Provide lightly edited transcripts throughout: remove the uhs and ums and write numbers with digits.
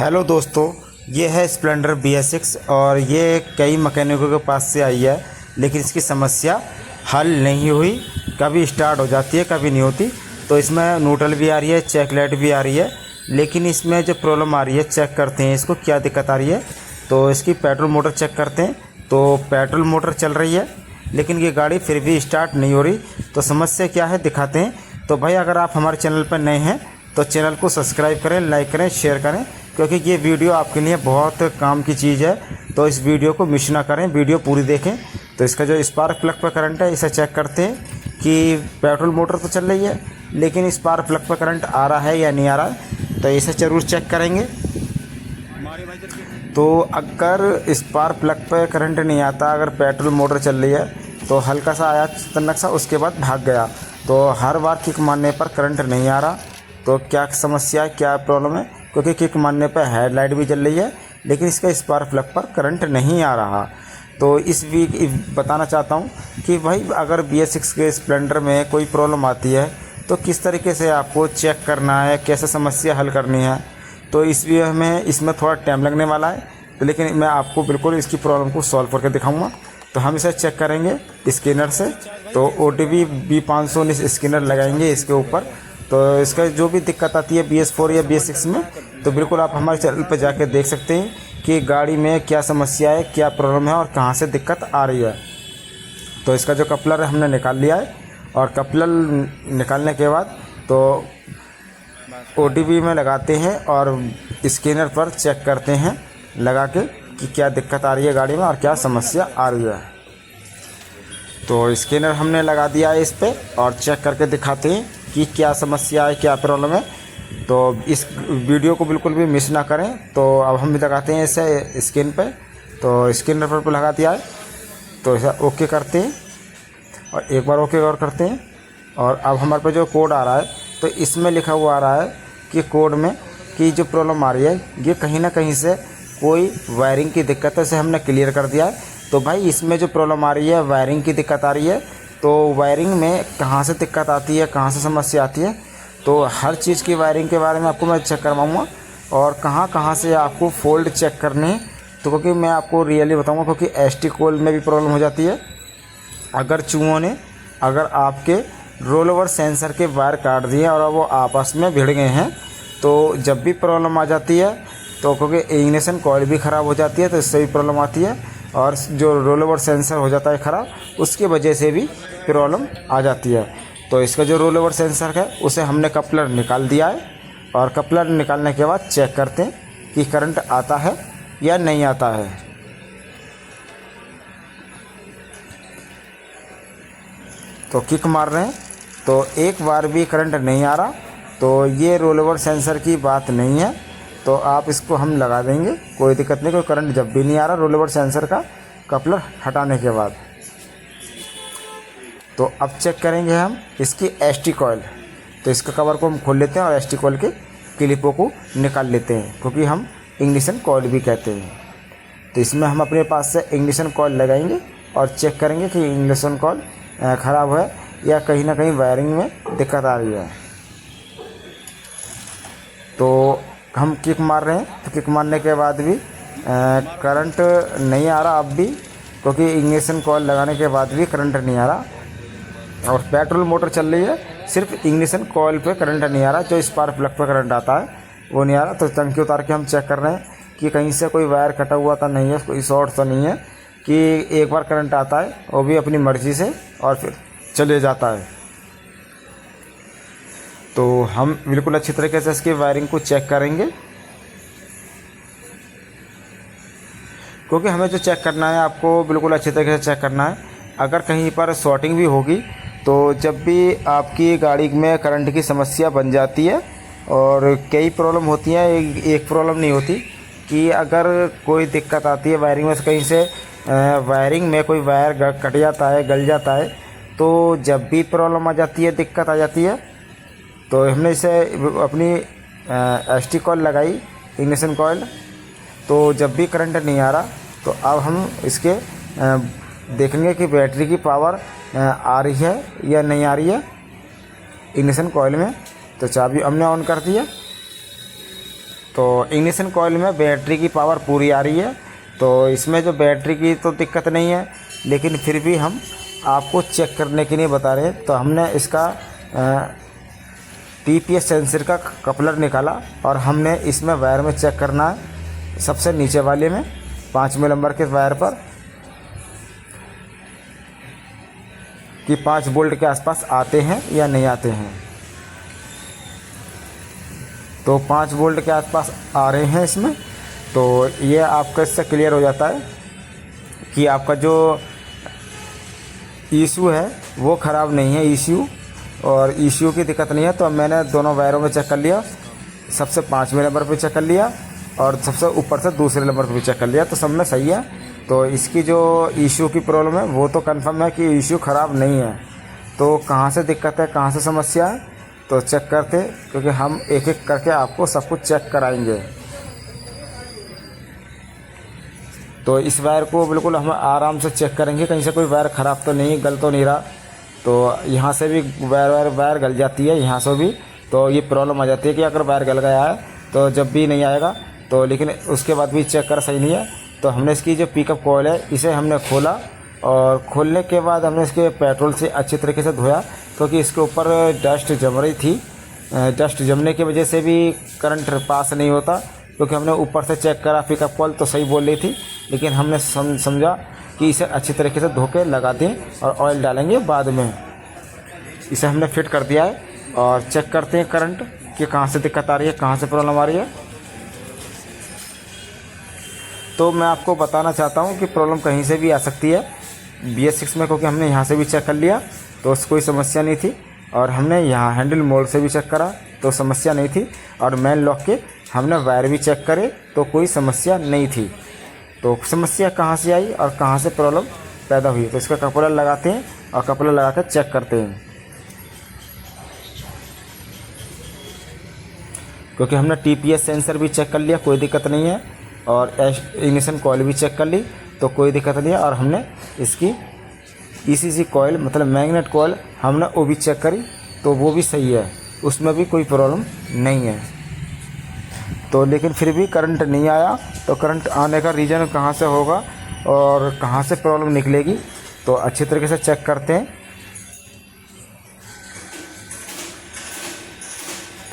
Hello दोस्तों, ये है स्प्लेंडर BS6 और ये कई मैकेनिकों के पास से आई है, लेकिन इसकी समस्या हल नहीं हुई। कभी स्टार्ट हो जाती है, कभी नहीं होती। तो इसमें न्यूट्रल भी आ रही है, चेक लाइट भी आ रही है, लेकिन इसमें जो प्रॉब्लम आ रही है, चेक करते हैं इसको क्या दिक्कत आ रही है। तो इसकी पेट्रोल मोटर चेक करते हैं, तो पेट्रोल मोटर चल रही है, लेकिन ये गाड़ी फिर भी स्टार्ट नहीं हो रही। तो समस्या क्या है दिखाते हैं। तो भाई, अगर आप हमारे चैनल पर नए हैं तो चैनल को सब्सक्राइब करें, लाइक करें, शेयर करें, क्योंकि ये वीडियो आपके लिए बहुत काम की चीज़ है। तो इस वीडियो को मिस ना करें, वीडियो पूरी देखें। तो इसका जो स्पार्क प्लग पर करंट है, इसे चेक करते हैं कि पेट्रोल मोटर तो चल रही है, लेकिन स्पार्क प्लग पर करंट आ रहा है या नहीं आ रहा है। तो इसे ज़रूर चेक करेंगे। तो अगर स्पार्क प्लग पर करंट नहीं आता, अगर पेट्रोल मोटर चल रही है, तो हल्का सा आया तनक सा, उसके बाद भाग गया, तो हर बार किक मारने पर करंट नहीं आ रहा। तो क्या समस्या है, क्या प्रॉब्लम है? क्योंकि किक मारने पर हेडलाइट भी जल रही है, लेकिन इसका स्पार्क प्लग पर करंट नहीं आ रहा। तो इस वीक बताना चाहता हूँ कि भाई, अगर BS6 के स्प्लेंडर में कोई प्रॉब्लम आती है तो किस तरीके से आपको चेक करना है, कैसे समस्या हल करनी है। तो इसमें थोड़ा टाइम लगने वाला है, तो लेकिन मैं आपको बिल्कुल इसकी प्रॉब्लम को सॉल्व करके दिखाऊंगा। तो हम इसे चेक करेंगे स्कैनर से। तो OTB B519 स्कैनर लगाएंगे इसके ऊपर। तो इसका जो भी दिक्कत आती है BS4 या BS6 में, तो बिल्कुल आप हमारे चैनल पर जाकर देख सकते हैं कि गाड़ी में क्या समस्या है, क्या प्रॉब्लम है और कहाँ से दिक्कत आ रही है। तो इसका जो कपलर है हमने निकाल लिया है, और कपलर निकालने के बाद तो OTB में लगाते हैं और स्कैनर पर चेक करते हैं लगा के कि क्या दिक्कत आ रही है गाड़ी में और क्या समस्या आ रही है। तो स्कैनर हमने लगा दिया है इस पर, और चेक करके दिखाते हैं कि क्या समस्या है, क्या प्रॉब्लम है। तो इस वीडियो को बिल्कुल भी मिस ना करें। तो अब हम लगाते हैं इसे स्क्रीन पे। तो स्क्रीन पर लगा दिया है, तो इसे ओके करते हैं और एक बार ओके और करते हैं। और अब हमारे पास जो कोड आ रहा है, तो इसमें लिखा हुआ आ रहा है कि कोड में कि जो प्रॉब्लम आ रही है, ये कहीं ना कहीं से कोई वायरिंग की दिक्कत है, इसे हमने क्लियर कर दिया है। तो भाई, इसमें जो प्रॉब्लम आ रही है, वायरिंग की दिक्कत आ रही है। तो वायरिंग में कहाँ से दिक्कत आती है, कहाँ से समस्या आती है, तो हर चीज़ की वायरिंग के बारे में आपको मैं चेक करवाऊँगा, और कहाँ कहाँ से आपको फोल्ड चेक करने हैं। तो क्योंकि मैं आपको रियली बताऊँगा, क्योंकि ST कोल में भी प्रॉब्लम हो जाती है। अगर चूहों ने अगर आपके रोलओवर सेंसर के वायर काट दिए और वो आपस में भिड़ गए हैं, तो जब भी प्रॉब्लम आ जाती है, तो क्योंकि इग्निशन कॉइल भी ख़राब हो जाती है, तो इससे भी प्रॉब्लम आती है। और जो रोलओवर सेंसर हो जाता है ख़राब, उसकी वजह से भी प्रॉब्लम आ जाती है। तो इसका जो रोलओवर सेंसर है, उसे हमने कपलर निकाल दिया है, और कपलर निकालने के बाद चेक करते हैं कि करंट आता है या नहीं आता है। तो किक मार रहे हैं, तो एक बार भी करंट नहीं आ रहा, तो ये रोलओवर सेंसर की बात नहीं है। तो आप इसको हम लगा देंगे, कोई दिक्कत नहीं, कोई करंट जब भी नहीं आ रहा रोलओवर सेंसर का कपलर हटाने के बाद। तो अब चेक करेंगे हम इसकी ST कॉइल। तो इसका कवर को हम खोल लेते हैं और ST कॉइल के क्लिपों को निकाल लेते हैं, क्योंकि हम इग्निशन कॉइल भी कहते हैं। तो इसमें हम अपने पास से इग्निशन कॉइल लगाएंगे और चेक करेंगे कि इग्निशन कॉइल ख़राब है या कहीं ना कहीं वायरिंग में दिक्कत आ रही है। तो हम किक मार रहे हैं, तो किक मारने के बाद भी करंट नहीं आ रहा अब भी, क्योंकि इग्निशन कॉइल लगाने के बाद भी करंट नहीं आ रहा। और पेट्रोल मोटर चल रही है, सिर्फ इग्निशन कॉइल पे करंट नहीं आ रहा, जो स्पार्क प्लग पे करंट आता है वो नहीं आ रहा। तो टंकी उतार के हम चेक कर रहे हैं कि कहीं से कोई वायर कटा हुआ तो नहीं है, कोई शॉर्ट तो नहीं है, कि एक बार करंट आता है वो भी अपनी मर्ज़ी से और फिर चले जाता है। तो हम बिल्कुल अच्छी तरीके से इसकी वायरिंग को चेक करेंगे, क्योंकि हमें जो चेक करना है, आपको बिल्कुल अच्छी तरीके से चेक करना है। अगर कहीं पर शॉर्टिंग भी होगी, तो जब भी आपकी गाड़ी में करंट की समस्या बन जाती है, और कई प्रॉब्लम होती हैं, एक प्रॉब्लम नहीं होती, कि अगर कोई दिक्कत आती है वायरिंग में, कहीं से वायरिंग में कोई वायर कट जाता है, गल जाता है, तो जब भी प्रॉब्लम आ जाती है, दिक्कत आ जाती है, तो हमने इसे अपनी ST कॉइल लगाई, इग्निशन कॉइल। तो जब भी करंट नहीं आ रहा, तो अब हम इसके देखेंगे कि बैटरी की पावर आ रही है या नहीं आ रही है इग्निशन कॉइल में। तो चाबी हमने ऑन कर दी है, तो इग्निशन कॉइल में बैटरी की पावर पूरी आ रही है, तो इसमें जो बैटरी की तो दिक्कत नहीं है, लेकिन फिर भी हम आपको चेक करने के लिए बता रहे हैं। तो हमने इसका TPS सेंसर का कपलर निकाला और हमने इसमें वायर में चेक करना है, सबसे नीचे वाले में 5वें नंबर के वायर पर कि 5 वोल्ट के आसपास आते हैं या नहीं आते हैं। तो 5 वोल्ट के आसपास आ रहे हैं इसमें, तो ये आपका इससे क्लियर हो जाता है कि आपका जो ईशू है वो ख़राब नहीं है, और ईशू की दिक्कत नहीं है। तो मैंने दोनों वायरों में चेक कर लिया, सबसे 5वें नंबर पे चेक कर लिया और सबसे ऊपर से दूसरे नंबर पे भी चेक कर लिया, तो सब में सही है। तो इसकी जो ईशू की प्रॉब्लम है वो तो कंफर्म है कि ईशू ख़राब नहीं है। तो कहाँ से दिक्कत है, कहाँ से समस्या है, तो चेक करते, क्योंकि हम एक एक करके आपको सब कुछ चेक कराएंगे। तो इस वायर को बिल्कुल हम आराम से चेक करेंगे, कहीं से कोई वायर ख़राब तो नहीं, गल तो नहीं रहा। तो यहाँ से भी वायर गल जाती है, यहाँ से भी, तो ये प्रॉब्लम आ जाती है कि अगर वायर गल गया है तो जब भी नहीं आएगा। तो लेकिन उसके बाद भी चेक कर सही नहीं है। तो हमने इसकी जो पिकअप कॉइल है इसे हमने खोला, और खोलने के बाद हमने इसके पेट्रोल से अच्छी तरीके से धोया, क्योंकि इसके ऊपर डस्ट जम रही थी। डस्ट जमने की वजह से भी करंट पास नहीं होता, क्योंकि हमने ऊपर से चेक करा, पिकअप कॉइल तो सही बोल रही थी, लेकिन हमने समझा कि इसे अच्छी तरीके से धो के लगा दें और ऑयल डालेंगे बाद में। इसे हमने फिट कर दिया है और चेक करते हैं करंट कि कहाँ से दिक्कत आ रही है, कहाँ से प्रॉब्लम आ रही है। तो मैं आपको बताना चाहता हूँ कि प्रॉब्लम कहीं से भी आ सकती है BS6 में, क्योंकि हमने यहाँ से भी चेक कर लिया तो कोई समस्या नहीं थी, और हमने यहाँ हैंडल मोड से भी चेक करा तो समस्या नहीं थी, और मेन लॉक के हमने वायर भी चेक करे तो कोई समस्या नहीं थी। तो समस्या कहाँ से आई और कहाँ से प्रॉब्लम पैदा हुई, तो इसका कपलर लगाते हैं और कपलर लगा कर चेक करते हैं। क्योंकि हमने TPS सेंसर भी चेक कर लिया, कोई दिक्कत नहीं है, और इग्निशन कॉइल भी चेक कर ली तो कोई दिक्कत नहीं है, और हमने इसकी ECC कॉइल मतलब मैग्नेट कॉइल हमने वो भी चेक करी तो वो भी सही है, उसमें भी कोई प्रॉब्लम नहीं है। तो लेकिन फिर भी करंट नहीं आया, तो करंट आने का रीज़न कहाँ से होगा और कहाँ से प्रॉब्लम निकलेगी, तो अच्छी तरीके से चेक करते हैं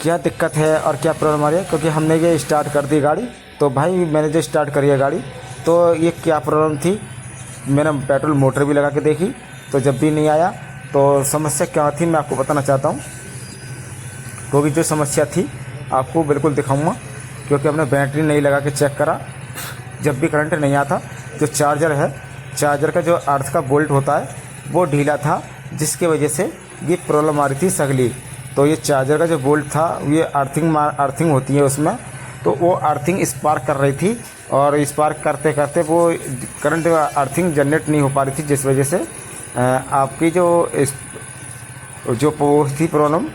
क्या दिक्कत है और क्या प्रॉब्लम आ रही है। क्योंकि हमने ये स्टार्ट कर दी गाड़ी, तो भाई मैंने जो स्टार्ट करी है गाड़ी, तो ये क्या प्रॉब्लम थी, मैंने पेट्रोल मोटर भी लगा के देखी तो जब भी नहीं आया। तो समस्या क्या थी मैं आपको बताना चाहता हूँ, क्योंकि जो समस्या थी आपको बिल्कुल दिखाऊंगा। क्योंकि हमने बैटरी नहीं लगा के चेक करा, जब भी करंट नहीं आता, जो चार्जर है, चार्जर का जो अर्थ का बोल्ट होता है वो ढीला था, जिसके वजह से ये प्रॉब्लम आ रही थी सगली। तो ये चार्जर का जो बोल्ट था, ये अर्थिंग होती है उसमें, तो वो अर्थिंग स्पार्क कर रही थी, और स्पार्क करते करते वो करंट अर्थिंग जनरेट नहीं हो पा रही थी, जिस वजह से आपकी जो थी प्रॉब्लम,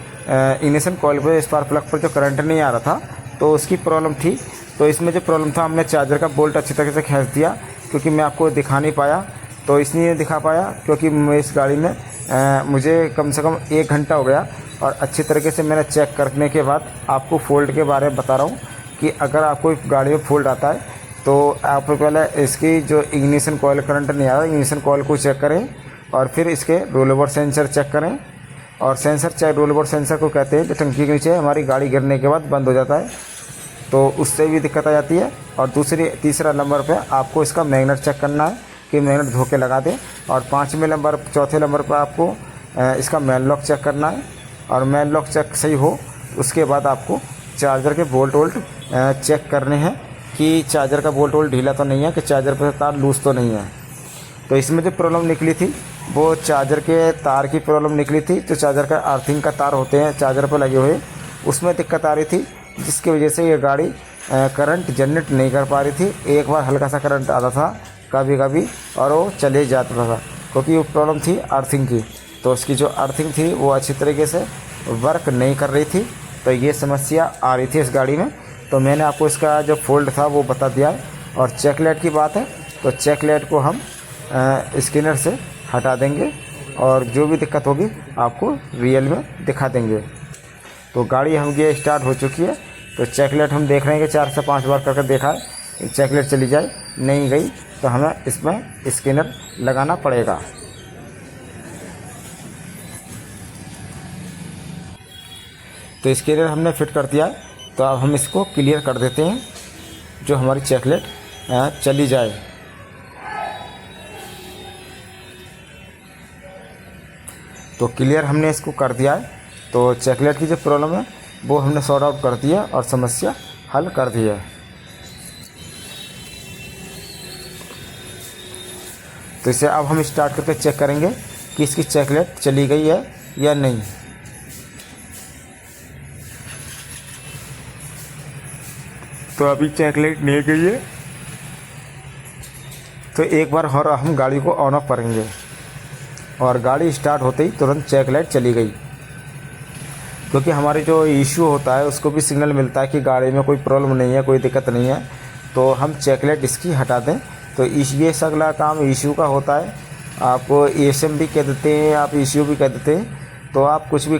इग्निशन कॉइल पे स्पार्क प्लग पर जो करंट नहीं आ रहा था, तो उसकी प्रॉब्लम थी। तो इसमें जो प्रॉब्लम था, हमने चार्जर का बोल्ट अच्छी तरीके से खींच दिया, क्योंकि मैं आपको दिखा नहीं पाया, तो इसलिए नहीं दिखा पाया क्योंकि मैं इस गाड़ी में मुझे कम से कम 1 घंटा हो गया, और अच्छी तरीके से मैंने चेक करने के बाद आपको फ़ॉल्ट के बारे में बता रहा हूँ कि अगर आपको गाड़ी में फ़ॉल्ट आता है तो आप पहले इसकी जो इग्निशन कॉइल करंट नहीं आ रहा, इग्निशन कॉइल को चेक करें, और फिर इसके रोलओवर सेंसर चेक करें। और सेंसर चेक, रोलओवर सेंसर को कहते हैं जो टंकी के नीचे हमारी गाड़ी गिरने के बाद बंद हो जाता है, तो उससे भी दिक्कत आ जाती है। और तीसरा नंबर पे आपको इसका मैग्नेट चेक करना है कि मैग्नेट धो के लगा दें। और चौथे नंबर पर आपको इसका मैन लॉक चेक करना है, और मैन लॉक चेक सही हो उसके बाद आपको चार्जर के बोल्ट चेक करने हैं कि चार्जर का बोल्ट ढीला तो नहीं है, कि चार्जर पर तार लूज़ तो नहीं है। तो इसमें जो प्रॉब्लम निकली थी वो चार्जर के तार की प्रॉब्लम निकली थी। जो चार्जर का अर्थिंग का तार होते हैं चार्जर पर लगे हुए, उसमें दिक्कत आ रही थी, जिसकी वजह से ये गाड़ी करंट जनरेट नहीं कर पा रही थी। एक बार हल्का सा करंट आता था कभी कभी, और वो चले जाता था, क्योंकि वो प्रॉब्लम थी अर्थिंग की। तो उसकी जो अर्थिंग थी वो अच्छी तरीके से वर्क नहीं कर रही थी, तो ये समस्या आ रही थी इस गाड़ी में। तो मैंने आपको इसका जो फॉल्ट था वो बता दिया है। और चेक लाइट की बात है, तो चेक लाइट को हम स्कैनर से हटा देंगे, और जो भी दिक्कत होगी आपको रियल में दिखा देंगे। तो गाड़ी हम ये स्टार्ट हो चुकी है, तो चेकलाइट हम देख रहे हैं कि 4 से 5 बार करके देखा है, चेकलाइट चली जाए, नहीं गई तो हमें इसमें स्कैनर लगाना पड़ेगा। तो स्कैनर हमने फिट कर दिया है, तो अब हम इसको क्लियर कर देते हैं, जो हमारी चेकलाइट चली जाए। तो क्लियर हमने इसको कर दिया है। तो चेकलाइट की जो प्रॉब्लम है वो हमने सॉर्ट आउट कर दिया और समस्या हल कर दी है। तो इसे अब हम स्टार्ट करके चेक करेंगे कि इसकी चेकलाइट चली गई है या नहीं। तो अभी चेकलाइट नहीं गई है, तो एक बार और हम गाड़ी को ऑन ऑफ करेंगे और गाड़ी स्टार्ट होते ही तुरंत चेकलाइट चली गई, क्योंकि हमारे जो इशू होता है उसको भी सिग्नल मिलता है कि गाड़ी में कोई प्रॉब्लम नहीं है, कोई दिक्कत नहीं है, तो हम चेकलाइट इसकी हटा दें। तो ये अगला काम इशू का होता है। आप एसएम भी कह देते हैं, आप इशू भी कह देते हैं, तो आप कुछ भी